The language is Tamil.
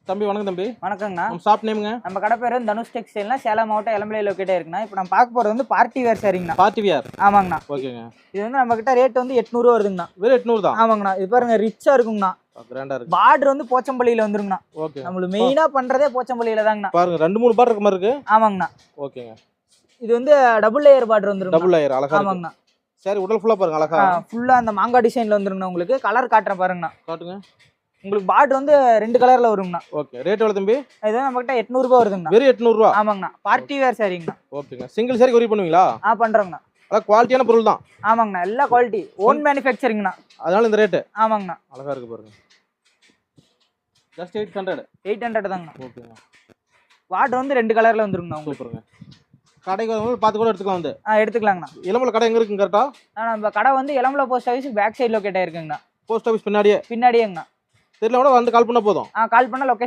தம்பி வணக்கம் தம்பி. வணக்கங்கண்ணா. நம்ம ஷாப் நேமுங்க? நம்ம கடை பேர் வந்து தனுஷ் டெக்ஸ்டைல்னா சேலம் மாவட்டம் எலமலை லொக்கேட்டே இருக்குண்ணா. இப்போ நம்ம பார்க்க போகிறது வந்து பார்ட்டி வேர் சாரிங்கண்ணா. Party wear. ஆமாங்கண்ணா. ஓகேங்க. இது வந்து நம்ம கிட்ட ரேட் வந்து 800 வருதுங்கண்ணா. வெறும் 800 தான். ஆமாங்கண்ணா. இது பாருங்க ரிச்சா இருக்குங்கண்ணா. கிராண்டா இருக்கு. பார்டர் வந்து போச்சம்பள்ளியில வந்துருங்கண்ணா. ஓகே. நம்மளுக்கு மெயினா பண்றதே போச்சம்பள்ளியில தாங்கண்ணா. பாருங்க 2-3 பார்டர் இருக்க மாதிரி இருக்கு. ஆமாங்கண்ணா. ஓகேங்க. இது வந்து டபுள் லேயர் பார்டர் வந்துருங்க. டபுள் லேயர் அழகா இருக்கு. ஆமாங்கண்ணா. சரி உடல் ஃபுல்லா பாருங்க அழகா. ஃபுல்லா அந்த மாங்கா டிசைன்ல வந்துருங்கண்ணா. உங்களுக்கு கலர் காட்டுறேன் பாருங்கண்ணா. காட்டுங்க. உங்களுக்கு பார்டர் வந்து 2 கலர்ல வருங்கண்ணா. ஓகே. ரேட் எவ்வளவு தம்பி? இது நம்ம கிட்ட 800 ரூபாய் வருதுங்கண்ணா. வெறும் 800 ரூபாய். ஆமாங்கண்ணா. பார்ட்டி வேர் சாரிங்கண்ணா. ஓகேங்க. சிங்கிள் சாரி கொரியர் பண்ணுவீங்களா? பண்றோங்கண்ணா. அத குவாலிட்டியான பொருள் தான். ஆமாங்கண்ணா. எல்லா குவாலிட்டி ஓன் மேனுஃபேக்சரிங்ண்ணா. அதனால இந்த ரேட். ஆமாங்கண்ணா. அழகா இருக்கு பாருங்க. ஜஸ்ட் 800. 800 தாங்கண்ணா. ஓகேங்க. பார்டர் வந்து 2 கலர்ல வந்துருங்கண்ணா. சூப்பருங்க. கடைக்கு வரவங்க பார்த்து கூட எடுத்துக்கலாம் வந்து. எடுத்துக்கலாங்கண்ணா. இளமலை கடை எங்க இருக்குங்க கரெக்ட்டா? நம்ம கடை வந்து Elamalai post office back side locate ஆயிருக்குங்கண்ணா. போஸ்ட் ஆஃபீஸ் பின்னாடியே. பின்னாடியேங்கண்ணா. தெரியல கூட வந்து கால் பண்ணா போதும். கால் பண்ணா லொகேஷன்